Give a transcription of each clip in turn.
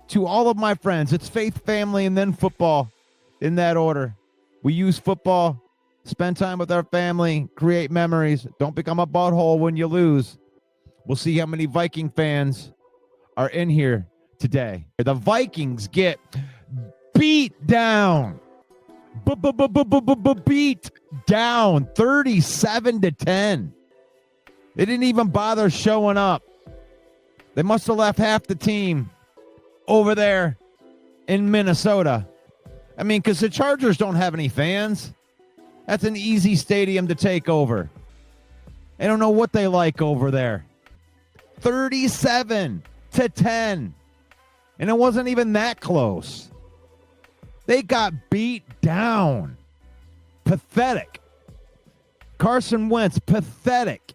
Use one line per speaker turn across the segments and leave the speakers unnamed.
to all of my friends. It's faith, family, and then football in that order. We use football, spend time with our family, create memories. Don't become a butthole when you lose. We'll see how many Viking fans are in here today. The Vikings get beat down. Beat down 37-10. They didn't even bother showing up. They must have left half the team over there in Minnesota. I mean, because the Chargers don't have any fans. That's an easy stadium to take over. I don't know what they like over there. 37-10. And it wasn't even that close. They got beat down. Pathetic. Carson Wentz, pathetic.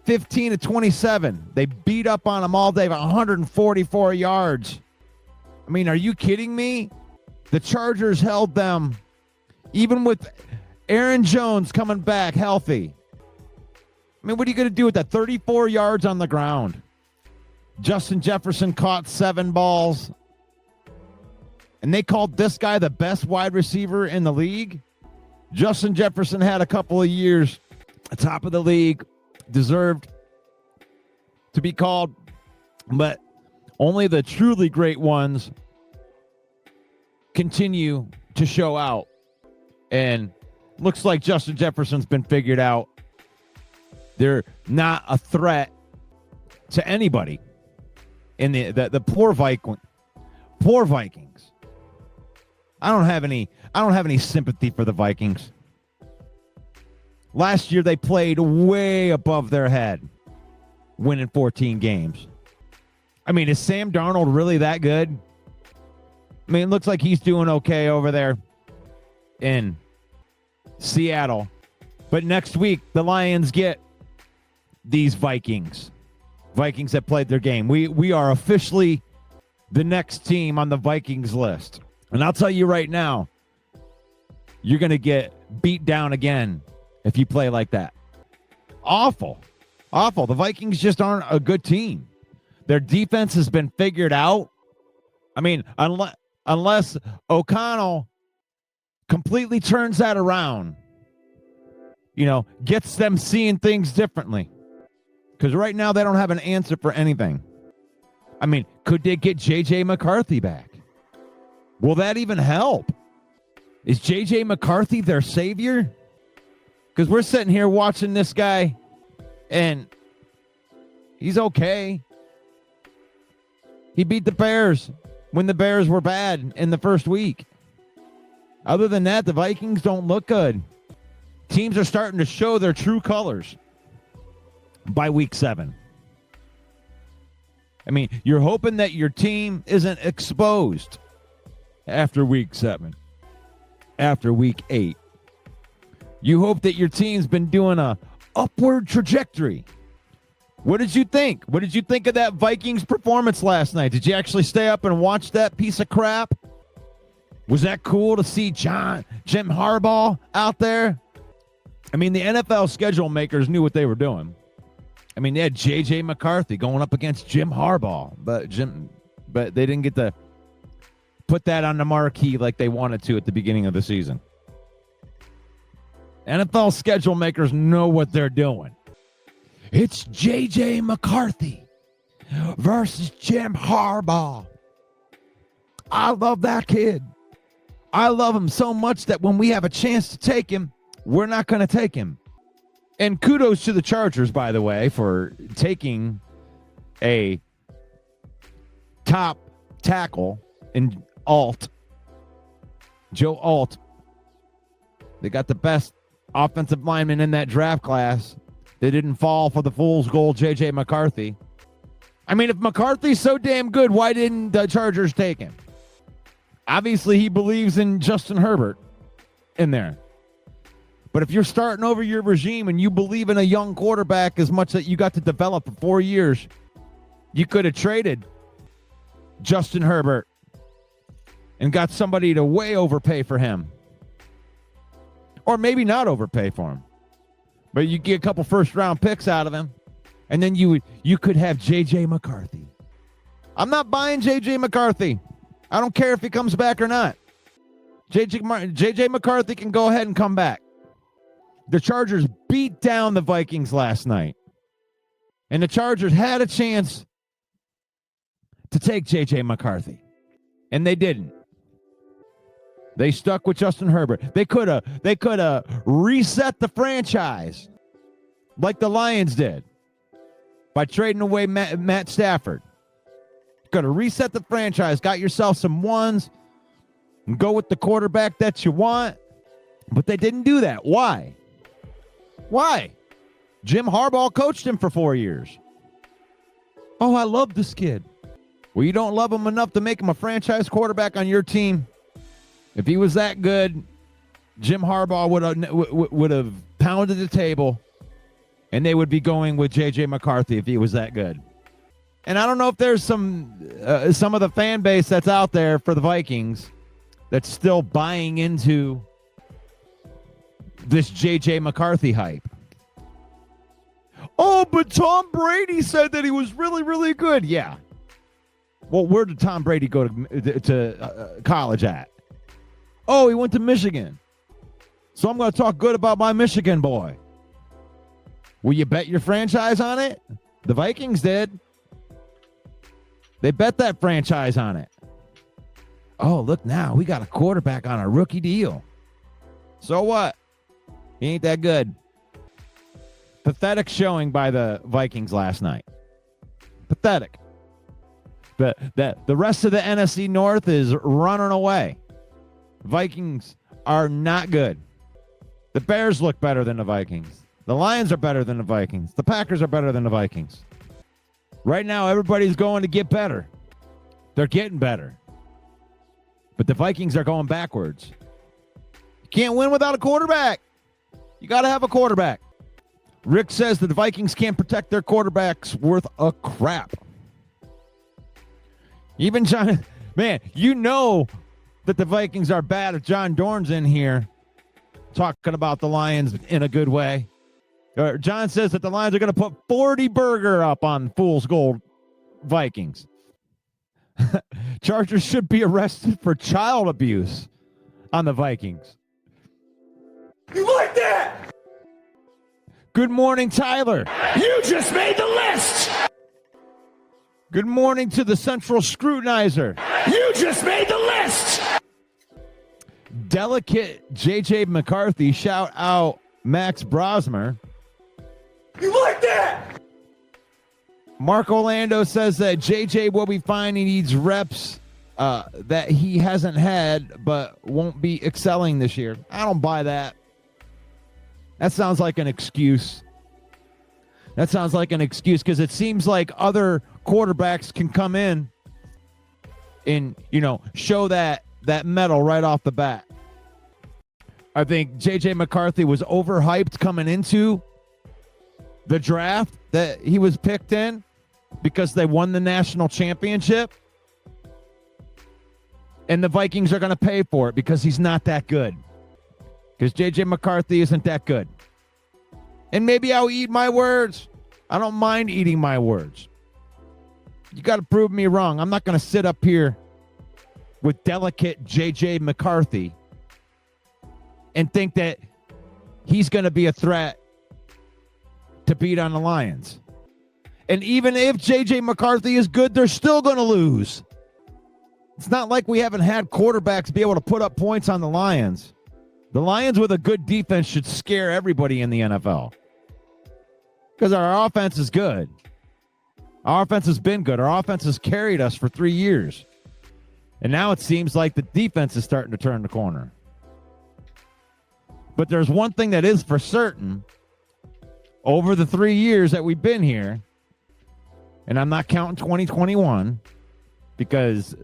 15-27. They beat up on them all day, 144 yards. I mean, are you kidding me? The Chargers held them, even with Aaron Jones coming back healthy. I mean, what are you going to do with that? 34 yards on the ground. Justin Jefferson caught 7 balls. And they called this guy the best wide receiver in the league. Justin Jefferson had a couple of years at the top of the league. Deserved to be called. But only the truly great ones continue to show out. And looks like Justin Jefferson's been figured out. They're not a threat to anybody. In the poor Vikings. I don't have any sympathy for the Vikings. Last year they played way above their head, winning 14 games. I mean, is Sam Darnold really that good? I mean, it looks like he's doing okay over there in Seattle. But next week, the Lions get these Vikings. Vikings that played their game. We are officially the next team on the Vikings list. And I'll tell you right now, you're going to get beat down again if you play like that. Awful. Awful. The Vikings just aren't a good team. Their defense has been figured out. I mean, unless O'Connell completely turns that around, gets them seeing things differently. Because right now they don't have an answer for anything. I mean, could they get J.J. McCarthy back? Will that even help? Is J.J. McCarthy their savior? Because we're sitting here watching this guy, and he's okay. He beat the Bears when the Bears were bad in the first week. Other than that, the Vikings don't look good. Teams are starting to show their true colors by week 7. I mean, you're hoping that your team isn't exposed after week 7, after week 8. You hope that your team's been doing a upward trajectory. What did you think? What did you think of that Vikings performance last night? Did you actually stay up and watch that piece of crap? Was that cool to see Jim Harbaugh out there? I mean, the NFL schedule makers knew what they were doing. I mean, they had J.J. McCarthy going up against Jim Harbaugh, but they didn't get to put that on the marquee like they wanted to at the beginning of the season. NFL schedule makers know what they're doing. It's J.J. McCarthy versus Jim Harbaugh. I love that kid. I love him so much that when we have a chance to take him, we're not going to take him. And kudos to the Chargers, by the way, for taking a top tackle in Joe Alt. They got the best offensive lineman in that draft class. They didn't fall for the fool's gold, J.J. McCarthy. I mean, if McCarthy's so damn good, why didn't the Chargers take him? Obviously, he believes in Justin Herbert in there. But if you're starting over your regime and you believe in a young quarterback as much that you got to develop for 4 years, you could have traded Justin Herbert and got somebody to way overpay for him. Or maybe not overpay for him. But you get a couple first-round picks out of him, and then you could have J.J. McCarthy. I'm not buying J.J. McCarthy. I don't care if he comes back or not. J.J. McCarthy can go ahead and come back. The Chargers beat down the Vikings last night. And the Chargers had a chance to take J.J. McCarthy. And they didn't. They stuck with Justin Herbert. They could have reset the franchise like the Lions did by trading away Matt Stafford. Could have reset the franchise, got yourself some ones, and go with the quarterback that you want. But they didn't do that. Why? Why? Jim Harbaugh coached him for 4 years. Oh, I love this kid. Well, you don't love him enough to make him a franchise quarterback on your team. If he was that good, Jim Harbaugh would have pounded the table, and they would be going with J.J. McCarthy if he was that good. And I don't know if there's some of the fan base that's out there for the Vikings that's still buying into this J.J. McCarthy hype. Oh, but Tom Brady said that he was really, really good. Yeah. Well, where did Tom Brady go to college at? Oh, he went to Michigan. So I'm going to talk good about my Michigan boy. Will you bet your franchise on it? The Vikings did. They bet that franchise on it. Oh, look now. We got a quarterback on a rookie deal. So what? He ain't that good. Pathetic showing by the Vikings last night. Pathetic. The rest of the NFC North is running away. Vikings are not good. The Bears look better than the Vikings. The Lions are better than the Vikings. The Packers are better than the Vikings. Right now, everybody's going to get better. They're getting better. But the Vikings are going backwards. You can't win without a quarterback. You got to have a quarterback. Rick says that the Vikings can't protect their quarterbacks worth a crap. Even John, man, you know that the Vikings are bad if John Dorn's in here talking about the Lions in a good way. John says that the Lions are going to put 40 burger up on Fool's Gold Vikings. Chargers should be arrested for child abuse on the Vikings.
You like that?
Good morning, Tyler.
You just made the list.
Good morning to the Central Scrutinizer.
You just made the list.
Delicate J.J. McCarthy, shout out Max Brosmer.
You like that?
Mark Orlando says that J.J. will be fine. He needs reps that he hasn't had but won't be excelling this year. I don't buy that. That sounds like an excuse. That sounds like an excuse because it seems like other quarterbacks can come in and, show that medal right off the bat. I think J.J. McCarthy was overhyped coming into the draft that he was picked in because they won the national championship. And the Vikings are going to pay for it because he's not that good. Because J.J. McCarthy isn't that good. And maybe I'll eat my words. I don't mind eating my words. You got to prove me wrong. I'm not going to sit up here with delicate J.J. McCarthy and think that he's going to be a threat to beat on the Lions. And even if J.J. McCarthy is good, they're still going to lose. It's not like we haven't had quarterbacks be able to put up points on the Lions. The Lions with a good defense should scare everybody in the NFL. Because our offense is good. Our offense has been good. Our offense has carried us for 3 years. And now it seems like the defense is starting to turn the corner. But there's one thing that is for certain. Over the 3 years that we've been here, and I'm not counting 2021 because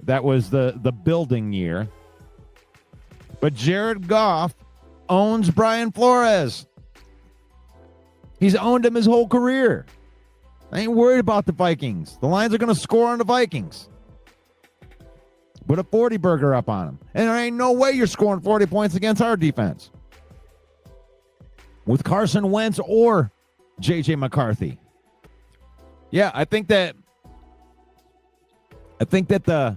that was the building year. But Jared Goff owns Brian Flores. He's owned him his whole career. I ain't worried about the Vikings. The Lions are going to score on the Vikings. Put a 40 burger up on them. And there ain't no way you're scoring 40 points against our defense. With Carson Wentz or J.J. McCarthy. Yeah, I think that I think that the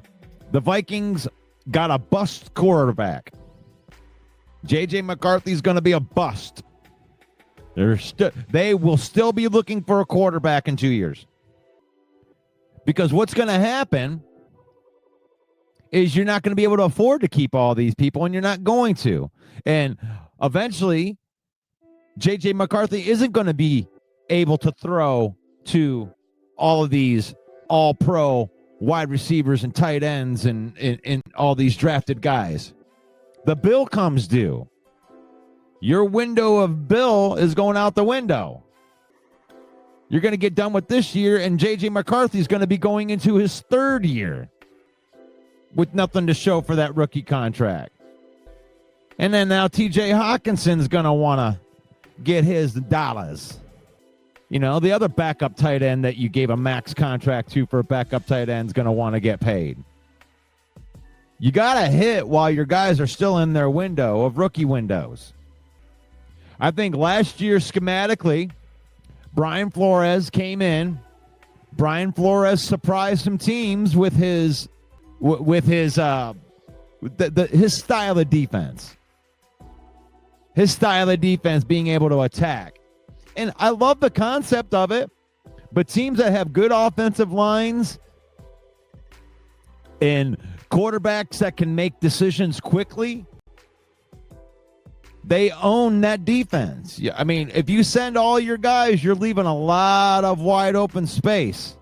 Vikings got a bust quarterback. J.J. McCarthy's going to be a bust. They will still be looking for a quarterback in 2 years. Because what's going to happen is you're not going to be able to afford to keep all these people, and you're not going to. And eventually, J.J. McCarthy isn't going to be able to throw to all of these all-pro wide receivers and tight ends and all these drafted guys. The bill comes due. Your window of bill is going out the window. You're going to get done with this year, and J.J. McCarthy is going to be going into his third year with nothing to show for that rookie contract. And then now T.J. Hawkinson's going to want to get his dollars. You know, the other backup tight end that you gave a max contract to for a backup tight end is going to want to get paid. You got to hit while your guys are still in their window of rookie windows. I think last year, schematically, Brian Flores came in. Brian Flores surprised some teams with his style of defense. His style of defense being able to attack. And I love the concept of it, but teams that have good offensive lines and quarterbacks that can make decisions quickly, they own that defense. Yeah, I mean, if you send all your guys, you're leaving a lot of wide open space.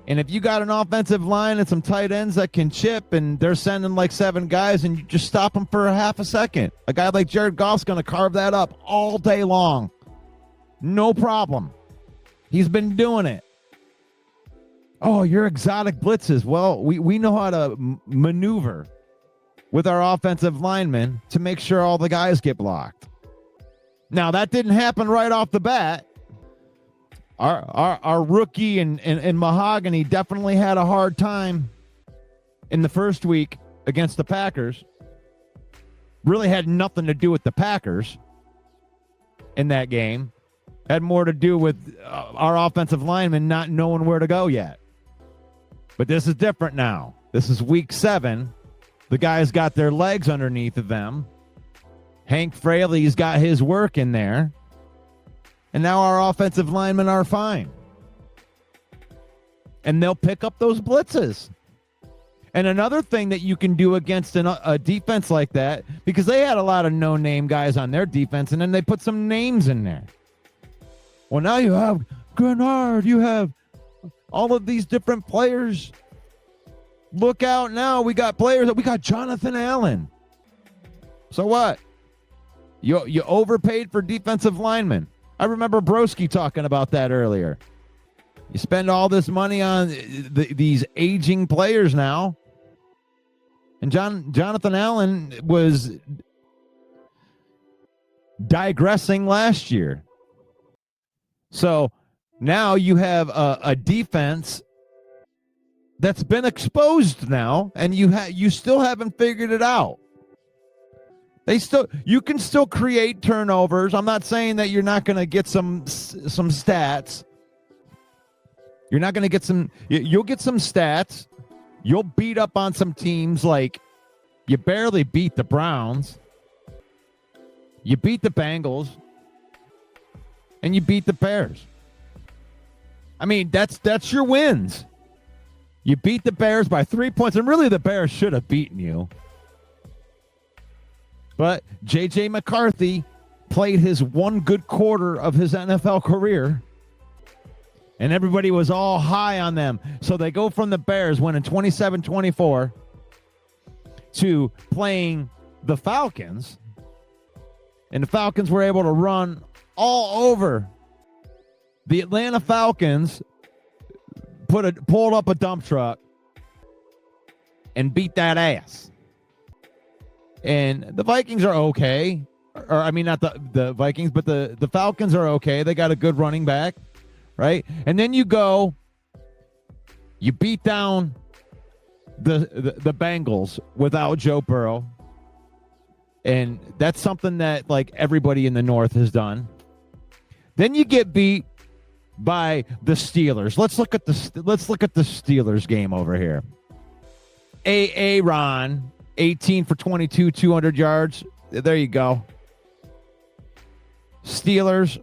And if you got an offensive line and some tight ends that can chip and they're sending like 7 guys and you just stop them for a half a second, a guy like Jared Goff's going to carve that up all day long. No problem. He's been doing it. Oh, your exotic blitzes. Well, we know how to maneuver with our offensive linemen to make sure all the guys get blocked. Now, that didn't happen right off the bat. Our rookie and Mahogany definitely had a hard time in the first week against the Packers. Really had nothing to do with the Packers in that game. Had more to do with our offensive linemen not knowing where to go yet. But this is different now. This is week 7. The guys got their legs underneath of them. Hank Fraley's got his work in there. And now our offensive linemen are fine. And they'll pick up those blitzes. And another thing that you can do against a defense like that, because they had a lot of no-name guys on their defense, and then they put some names in there. Well, now you have Grenard. You have all of these different players. Look out now. We got players. We got Jonathan Allen. So what? You overpaid for defensive linemen. I remember Broski talking about that earlier. You spend all this money on these aging players now. And Jonathan Allen was digressing last year. So now you have a defense that's been exposed now, and you still haven't figured it out. You can still create turnovers. I'm not saying that you're not going to get some stats. You're not going to get some. You'll get some stats. You'll beat up on some teams like you barely beat the Browns. You beat the Bengals. And you beat the Bears. I mean, that's your wins. You beat the Bears by 3 points, and really the Bears should have beaten you. But J.J. McCarthy played his one good quarter of his NFL career, and everybody was all high on them. So they go from the Bears winning 27-24 to playing the Falcons, and the Falcons were able to run all over the Atlanta Falcons, pulled up a dump truck and beat that ass. And the Vikings are okay. Or I mean, not the Vikings, but the Falcons are okay. They got a good running back, right? And then you beat down the Bengals without Joe Burrow. And that's something that like everybody in the North has done. Then you get beat by the Steelers. Let's look at the Steelers game over here. Ron, 18 for 22, 200 yards. There you go. Steelers,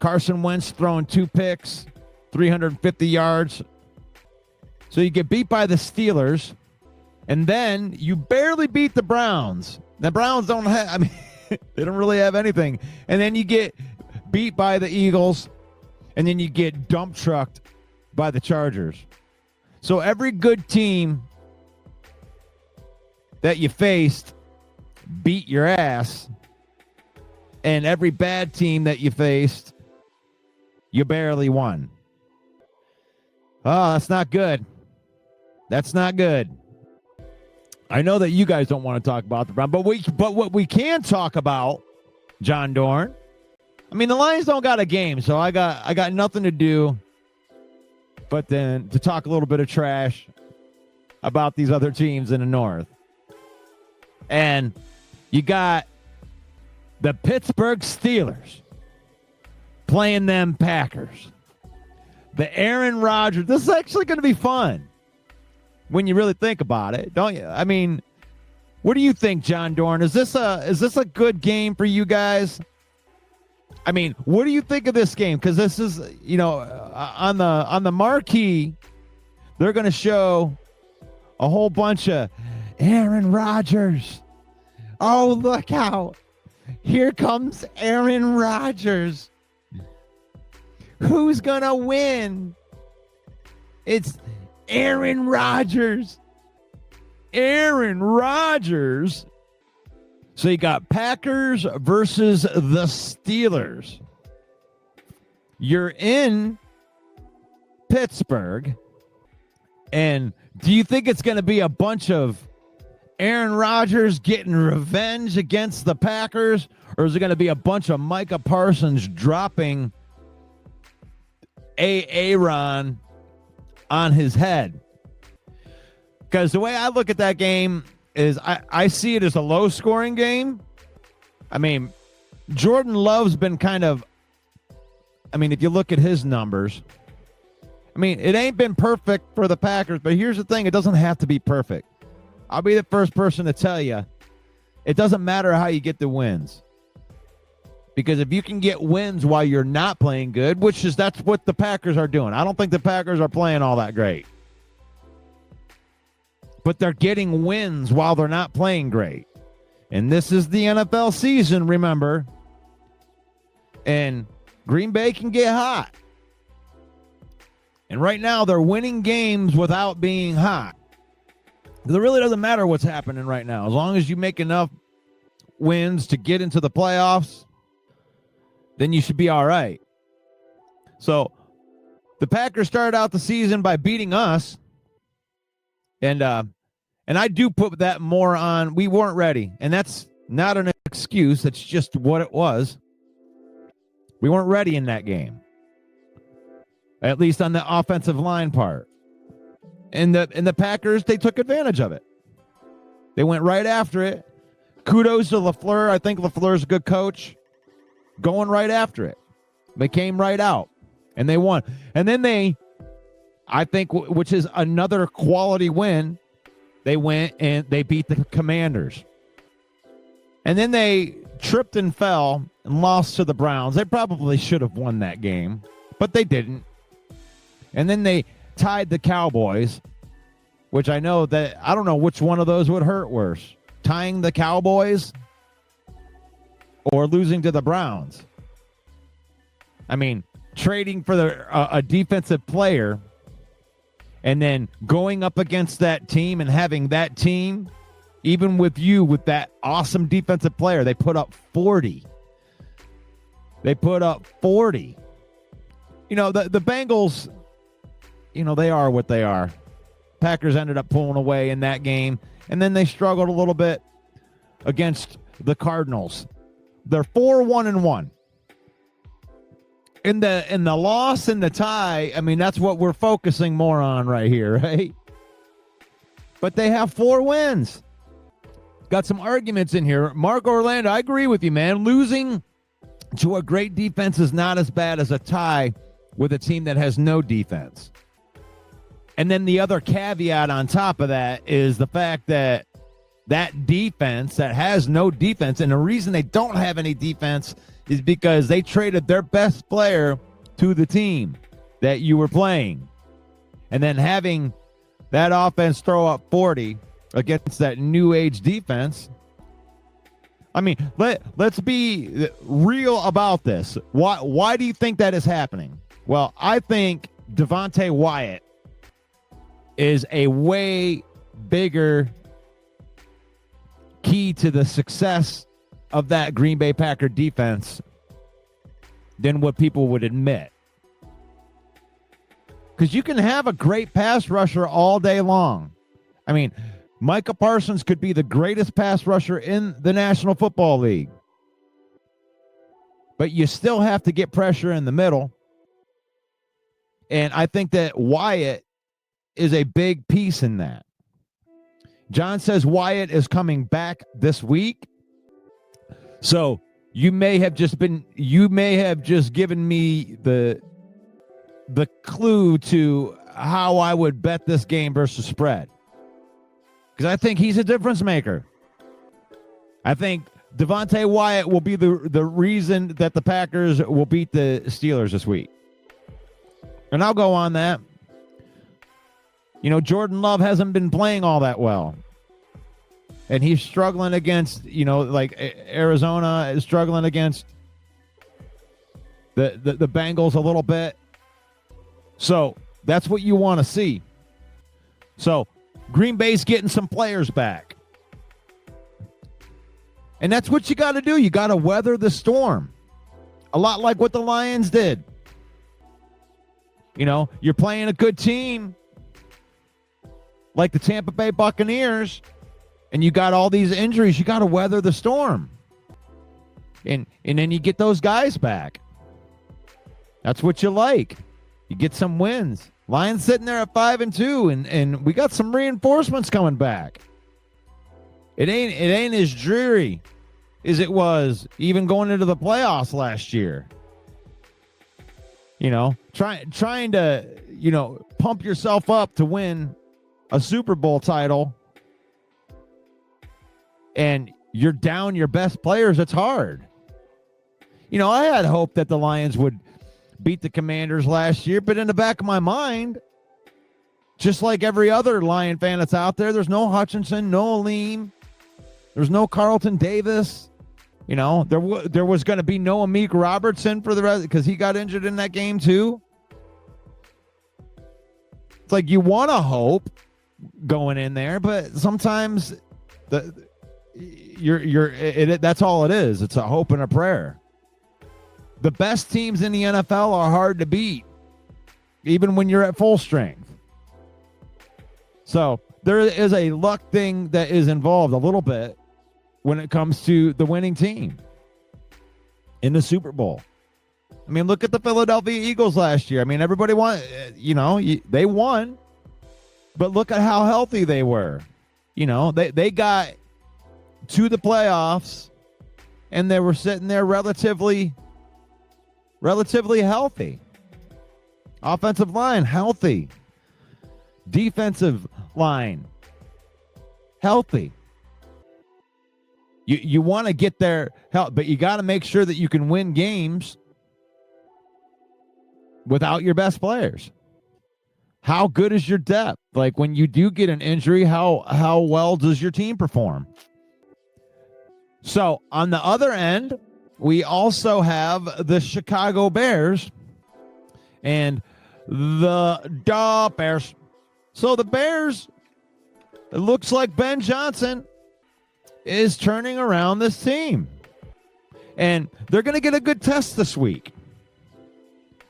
Carson Wentz throwing 2 picks, 350 yards. So you get beat by the Steelers, and then you barely beat the Browns. The Browns don't have, I mean, they don't really have anything. And then you get beat by the Eagles, and then you get dump trucked by the Chargers. So every good team that you faced beat your ass, and every bad team that you faced, you barely won. Oh, that's not good. That's not good. I know that you guys don't want to talk about the Browns, but what we can talk about, John Dorn. I mean, the Lions don't got a game, so I got nothing to do but then to talk a little bit of trash about these other teams in the North. And you got the Pittsburgh Steelers playing them Packers. The Aaron Rodgers. This is actually going to be fun when you really think about it, don't you? I mean, what do you think, John Dorn? Is this a good game for you guys? I mean, what do you think of this game? Because this is, you know, on the marquee, they're going to show a whole bunch of Aaron Rodgers. Oh, look out. Here comes Aaron Rodgers. Who's going to win? It's Aaron Rodgers. Aaron Rodgers. So you got Packers versus the Steelers. You're in Pittsburgh. And do you think it's going to be a bunch of Aaron Rodgers getting revenge against the Packers? Or is it going to be a bunch of Micah Parsons dropping Aaron on his head? Because the way I look at that game is I see it as a low-scoring game. I mean, Jordan Love's been kind of, I mean, if you look at his numbers, I mean, it ain't been perfect for the Packers, but here's the thing, it doesn't have to be perfect. I'll be the first person to tell you, it doesn't matter how you get the wins. Because if you can get wins while you're not playing good, that's what the Packers are doing. I don't think the Packers are playing all that great. But they're getting wins while they're not playing great. And this is the NFL season, remember. And Green Bay can get hot. And right now, they're winning games without being hot. It really doesn't matter what's happening right now. As long as you make enough wins to get into the playoffs, then you should be all right. So the Packers started out the season by beating us. And I do put that more on, we weren't ready. And that's not an excuse. That's just what it was. We weren't ready in that game. At least on the offensive line part. And the Packers, they took advantage of it. They went right after it. Kudos to LaFleur. I think LaFleur's a good coach. Going right after it. They came right out. And they won. And then I think, which is another quality win, they went and they beat the Commanders. And then they tripped and fell and lost to the Browns. They probably should have won that game, but they didn't. And then they tied the Cowboys, which I know that I don't know which one of those would hurt worse. Tying the Cowboys or losing to the Browns. I mean, trading for a defensive player and then going up against that team and having that team, even with you, with that awesome defensive player, they put up 40. They put up 40. You know, the Bengals, you know, they are what they are. Packers ended up pulling away in that game, and then they struggled a little bit against the Cardinals. They're 4-1-1. In the loss and the tie, I mean, that's what we're focusing more on right here, right? But they have 4 wins. Got some arguments in here. Mark Orlando, I agree with you, man. Losing to a great defense is not as bad as a tie with a team that has no defense. And then the other caveat on top of that is the fact that that defense that has no defense, and the reason they don't have any defense is because they traded their best player to the team that you were playing. And then having that offense throw up 40 against that new age defense. I mean, let's be real about this. Why do you think that is happening? Well, I think Devontae Wyatt is a way bigger key to the success of that Green Bay Packer defense than what people would admit. Because you can have a great pass rusher all day long. I mean, Micah Parsons could be the greatest pass rusher in the National Football League. But you still have to get pressure in the middle. And I think that Wyatt is a big piece in that. John says Wyatt is coming back this week. So you may have just given me the clue to how I would bet this game versus spread. Because I think he's a difference maker. I think Devontae Wyatt will be the reason that the Packers will beat the Steelers this week. And I'll go on that. You know, Jordan Love hasn't been playing all that well. And he's struggling against, like Arizona is struggling against the Bengals a little bit. So that's what you want to see. So Green Bay's getting some players back. And that's what you got to do. You got to weather the storm. A lot like what the Lions did. You're playing a good team like the Tampa Bay Buccaneers, and you got all these injuries. You got to weather the storm. And then you get those guys back. That's what you like. You get some wins. Lions sitting there at 5-2, and we got some reinforcements coming back. It ain't as dreary as it was even going into the playoffs last year. Trying to, pump yourself up to win a Super Bowl title, and you're down your best players. It's hard. I had hope that the Lions would beat the Commanders last year, but in the back of my mind, just like every other Lion fan that's out there, there's no Hutchinson, no Aleem, there's no Carlton Davis. There was going to be no Amik Robertson for the rest because he got injured in that game too. It's like you want to hope going in there, but sometimes that's all it is. It's a hope and a prayer. The best teams in the NFL are hard to beat, even when you're at full strength. So there is a luck thing that is involved a little bit when it comes to the winning team in the Super Bowl. I mean, look at the Philadelphia Eagles last year. I mean, everybody won, they won, but look at how healthy they were. They got to the playoffs and they were sitting there relatively healthy. Offensive line, healthy. Defensive line, healthy. You want to get their help, but you got to make sure that you can win games without your best players. How good is your depth? Like when you do get an injury, how well does your team perform? So on the other end, we also have the Chicago Bears and the Bears. So the Bears, it looks like Ben Johnson is turning around this team. And they're going to get a good test this week.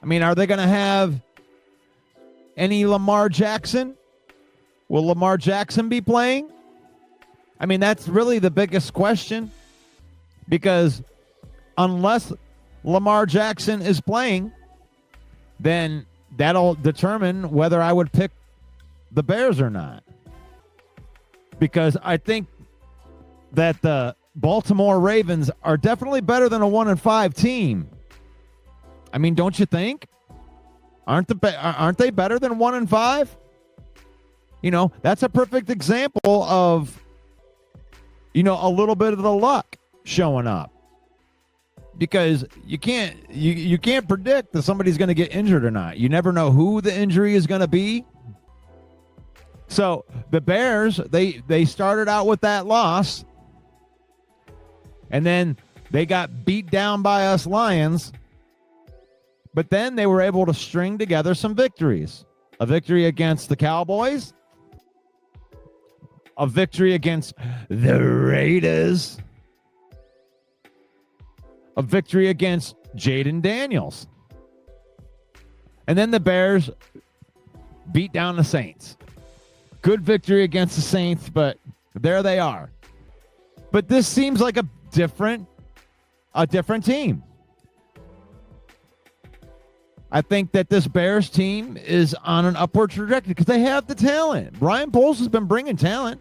I mean, are they going to have any Lamar Jackson? Will Lamar Jackson be playing? I mean, that's really the biggest question. Because unless Lamar Jackson is playing, then that'll determine whether I would pick the Bears or not. Because I think that the Baltimore Ravens are definitely better than a 1-5 team. I mean, don't you think? Aren't they better than 1-5? You know, that's a perfect example of, you know, a little bit of the luck showing up. Because you can't predict that somebody's going to get injured or not. You never know who the injury is going to be. So the Bears, they started out with that loss, and then they got beat down by us Lions. But then they were able to string together some victories. A victory against the Cowboys, a victory against the Raiders, a victory against Jaden Daniels. And then the Bears beat down the Saints. Good victory against the Saints, but there they are. But this seems like a different team. I think that this Bears team is on an upward trajectory because they have the talent. Ryan Poles has been bringing talent.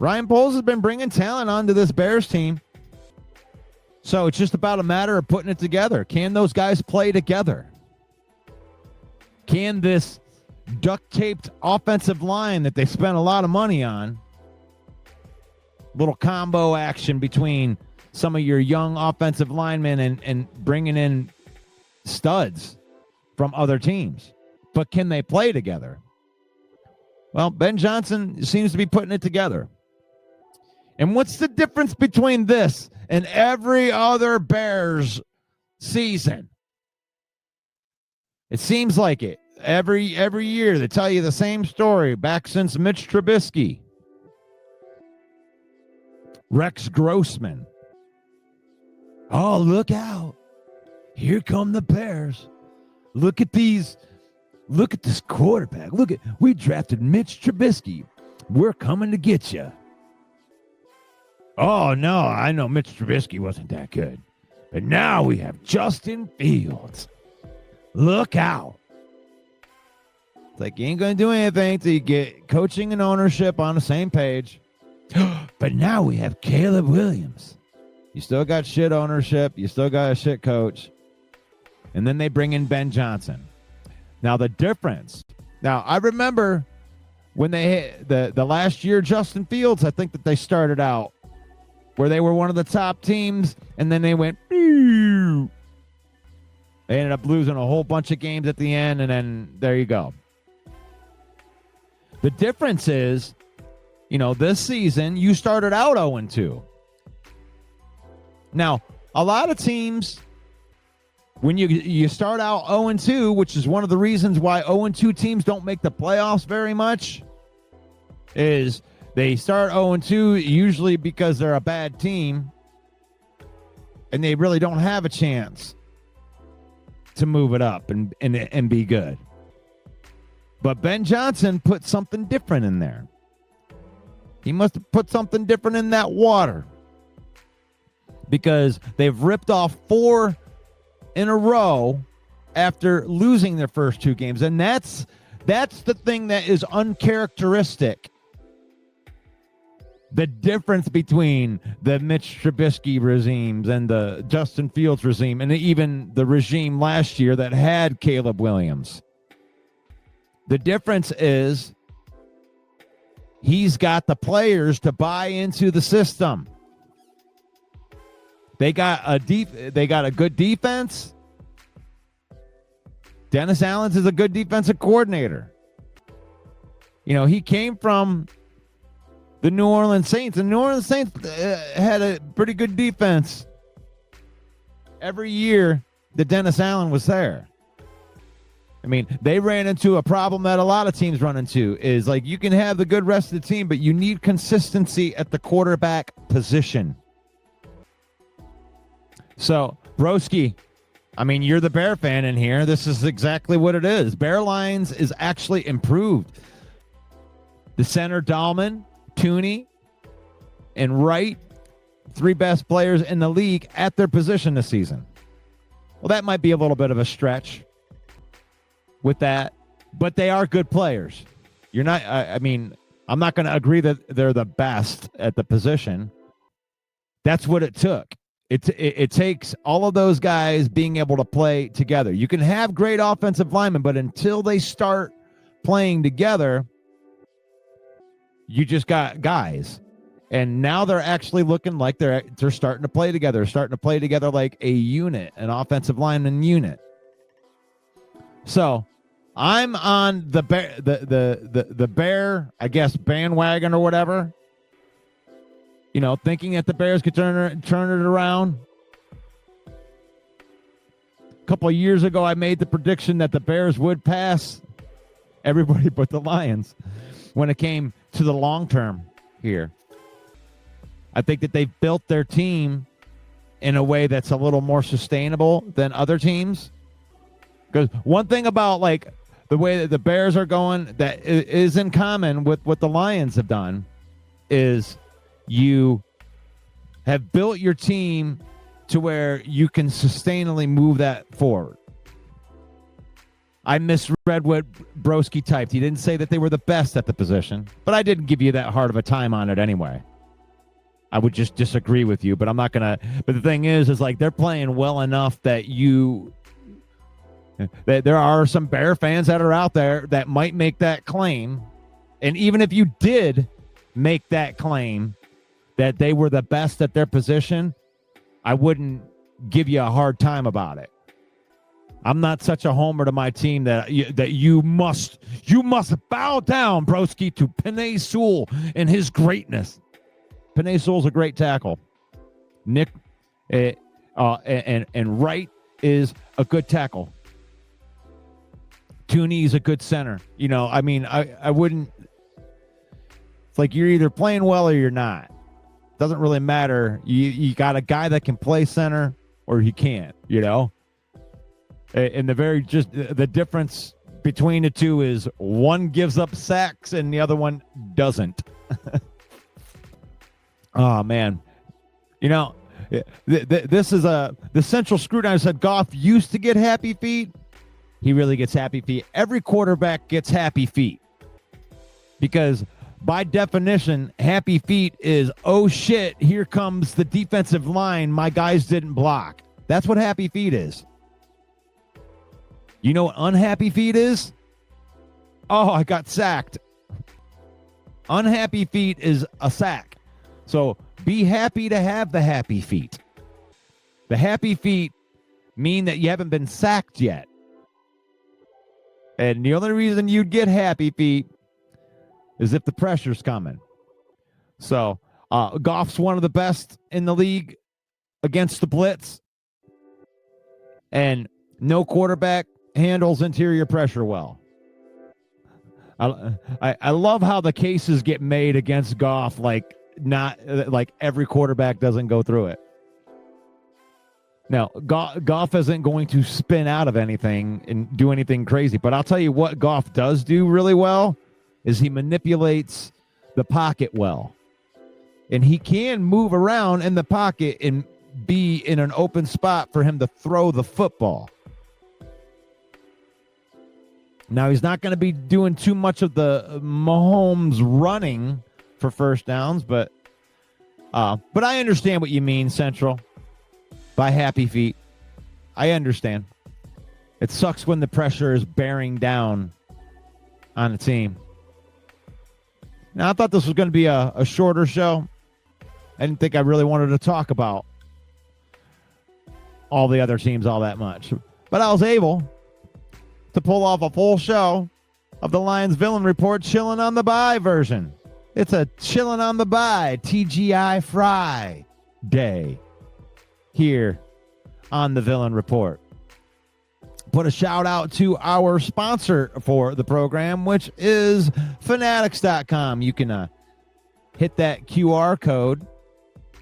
Onto this Bears team. So it's just about a matter of putting it together. Can those guys play together? Can this duct-taped offensive line that they spent a lot of money on, little combo action between some of your young offensive linemen and bringing in studs from other teams, but can they play together? Well, Ben Johnson seems to be putting it together. And what's the difference between this and every other Bears season? It seems like it. Every year they tell you the same story back since Mitch Trubisky, Rex Grossman. Oh, look out. Here come the Bears. Look at this quarterback. We drafted Mitch Trubisky. We're coming to get you. Oh, no, I know Mitch Trubisky wasn't that good. But now we have Justin Fields. Look out. It's like you ain't going to do anything till you get coaching and ownership on the same page. But now we have Caleb Williams. You still got shit ownership. You still got a shit coach. And then they bring in Ben Johnson. Now, the difference. Now, I remember when they hit the last year, Justin Fields, I think that they started out where they were one of the top teams, and then they went, Ew. They ended up losing a whole bunch of games at the end, and then there you go. The difference is, you know, this season, you started out 0-2. Now, a lot of teams, when you start out 0-2, which is one of the reasons why 0-2 teams don't make the playoffs very much, is they start 0-2 usually because they're a bad team and they really don't have a chance to move it up and be good. But Ben Johnson put something different in there. He must have put something different in that water because they've ripped off 4 in a row after losing their first 2 games. And that's the thing that is uncharacteristic. The difference between the Mitch Trubisky regimes and the Justin Fields regime and even the regime last year that had Caleb Williams. The difference is he's got the players to buy into the system. They got a good defense. Dennis Allen is a good defensive coordinator. You know, he came from the New Orleans Saints, and New Orleans Saints had a pretty good defense every year that Dennis Allen was there. I mean, they ran into a problem that a lot of teams run into is like you can have the good rest of the team, but you need consistency at the quarterback position. So, Broski, I mean, you're the Bear fan in here. This is exactly what it is. Bear Lines is actually improved. The center, Dahlman, Tooney, and Wright, 3 best players in the league at their position this season. Well, that might be a little bit of a stretch with that, but they are good players. You're not, I'm I'm not going to agree that they're the best at the position. That's what it took. It takes all of those guys being able to play together. You can have great offensive linemen, but until they start playing together, you just got guys. And now they're actually looking like they're starting to play together, like a unit, an offensive lineman unit. So I'm on the Bear, I guess, bandwagon or whatever. You know, thinking that the Bears could turn it around. A couple of years ago, I made the prediction that the Bears would pass everybody but the Lions when it came to the long term here. I think that they've built their team in a way that's a little more sustainable than other teams. Because one thing about like the way that the Bears are going that is in common with what the Lions have done is you have built your team to where you can sustainably move that forward. I misread what Broski typed. He didn't say that they were the best at the position, but I didn't give you that hard of a time on it anyway. I would just disagree with you, but I'm not going to. But the thing is like they're playing well enough that there are some Bear fans that are out there that might make that claim. And even if you did make that claim that they were the best at their position, I wouldn't give you a hard time about it. I'm not such a homer to my team that you must bow down, broski, to Penei Sewell and his greatness. Penei Sewell's a great tackle. Nick and Wright is a good tackle. Tooney's a good center. You know, I mean, I wouldn't. It's like you're either playing well or you're not. Doesn't really matter. You got a guy that can play center or he can't, you know? And the difference between the two is one gives up sacks and the other one doesn't. Oh, man. You know, this is the central screwdriver said Goff used to get happy feet. He really gets happy feet. Every quarterback gets happy feet because by definition, happy feet is, oh shit, here comes the defensive line. My guys didn't block. That's what happy feet is. You know what unhappy feet is? Oh, I got sacked. Unhappy feet is a sack. So be happy to have the happy feet. The happy feet mean that you haven't been sacked yet. And the only reason you'd get happy feet is if the pressure's coming. So Goff's one of the best in the league against the blitz. And no quarterback handles interior pressure well. I love how the cases get made against Goff, like every quarterback doesn't go through it. Now, Goff isn't going to spin out of anything and do anything crazy, but I'll tell you what Goff does do really well is he manipulates the pocket well. And he can move around in the pocket and be in an open spot for him to throw the football. Now, he's not going to be doing too much of the Mahomes running for first downs, but I understand what you mean, Central, by happy feet. I understand. It sucks when the pressure is bearing down on the team. Now, I thought this was going to be a shorter show. I didn't think I really wanted to talk about all the other teams all that much. But I was able to pull off a full show of the Lions Villain Report Chillin' on the Bye version. It's a Chillin' on the Bye TGI Friday here on the Villain Report. Put a shout out to our sponsor for the program, which is Fanatics.com. You can hit that QR code.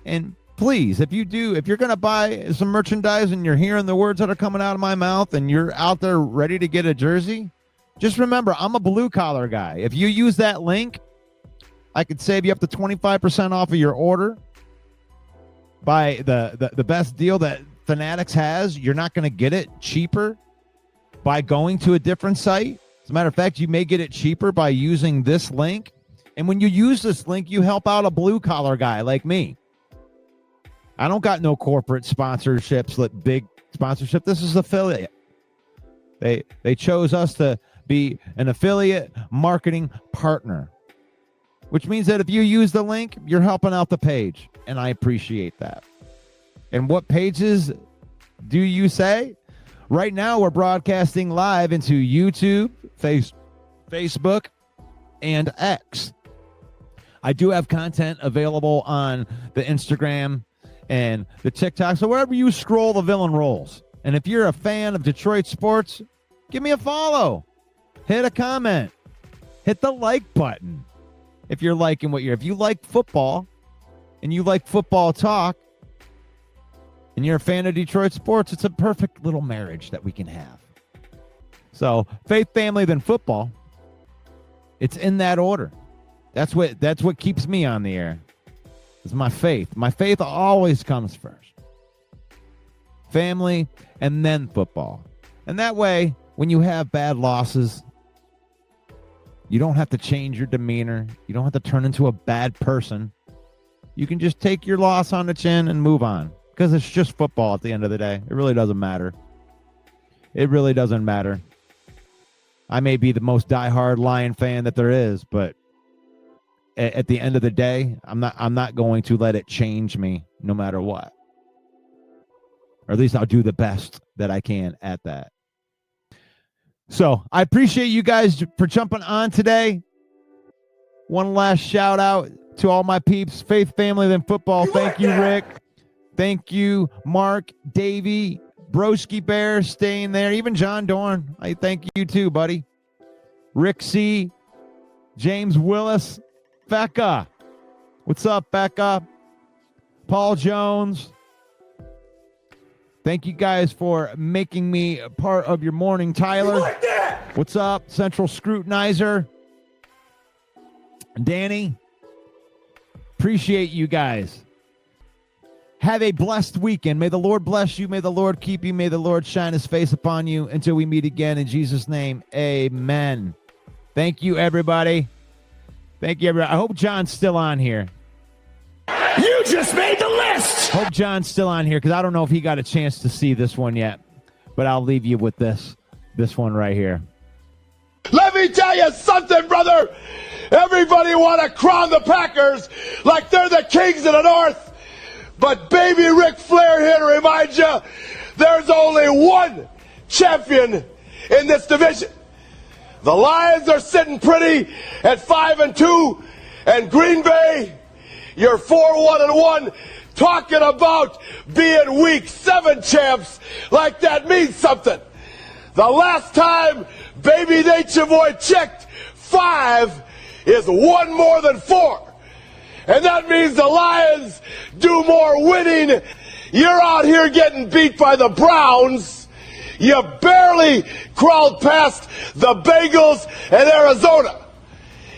And please, if you're going to buy some merchandise and you're hearing the words that are coming out of my mouth and you're out there ready to get a jersey, just remember, I'm a blue collar guy. If you use that link, I could save you up to 25% off of your order. By the best deal that Fanatics has, you're not going to get it cheaper by going to a different site. As a matter of fact, you may get it cheaper by using this link. And when you use this link, you help out a blue-collar guy like me. I don't got no corporate sponsorships, like big sponsorship. This is affiliate. They chose us to be an affiliate marketing partner, which means that if you use the link, you're helping out the page, and I appreciate that. And what pages do you say? Right now, we're broadcasting live into YouTube, Facebook, and X. I do have content available on the Instagram and the TikTok, so wherever you scroll, the villain rolls. And if you're a fan of Detroit sports, give me a follow. Hit a comment. Hit the like button. If you're liking if you like football and you like football talk and you're a fan of Detroit sports, it's a perfect little marriage that we can have. So faith, family, then football. It's in that order. That's what keeps me on the air. It's my faith. My faith always comes first. Family and then football. And that way, when you have bad losses, you don't have to change your demeanor. You don't have to turn into a bad person. You can just take your loss on the chin and move on, because it's just football at the end of the day. It really doesn't matter. It really doesn't matter. I may be the most diehard Lion fan that there is, but at the end of the day, I'm not going to let it change me no matter what. Or at least I'll do the best that I can at that. So I appreciate you guys for jumping on today. One last shout out to all my peeps, faith, family, then football. Thank you, Rick. Thank you, Mark, Davey, Broski Bear, staying there. Even John Dorn. I thank you too, buddy. Rick C, James Willis, Becca. What's up, Becca? Paul Jones. Thank you guys for making me a part of your morning, Tyler.
You like that?
What's up, Central Scrutinizer? Danny. Appreciate you guys. Have a blessed weekend. May the Lord bless you. May the Lord keep you. May the Lord shine his face upon you until we meet again. In Jesus' name, amen. Thank you, everybody. Thank you, everybody. I hope John's still on here.
You just made the list!
Hope John's still on here, because I don't know if he got a chance to see this one yet. But I'll leave you with this one right here.
Let me tell you something, brother. Everybody want to crown the Packers like they're the kings of the North. But baby Ric Flair here to remind you, there's only one champion in this division. The Lions are sitting pretty at 5-2, and Green Bay, you're 4-1-1, talking about being week 7 champs like that means something. The last time baby Nature Boy checked, 5 is 1 more than 4. And that means the Lions do more winning. You're out here getting beat by the Browns. You barely crawled past the Bengals and Arizona.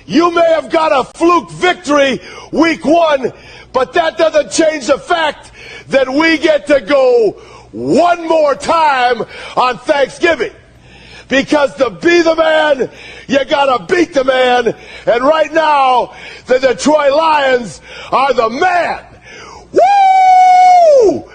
You may have got a fluke victory week 1, but that doesn't change the fact that we get to go one more time on Thanksgiving. Because to be the man, you gotta beat the man. And right now, the Detroit Lions are the man. Woo!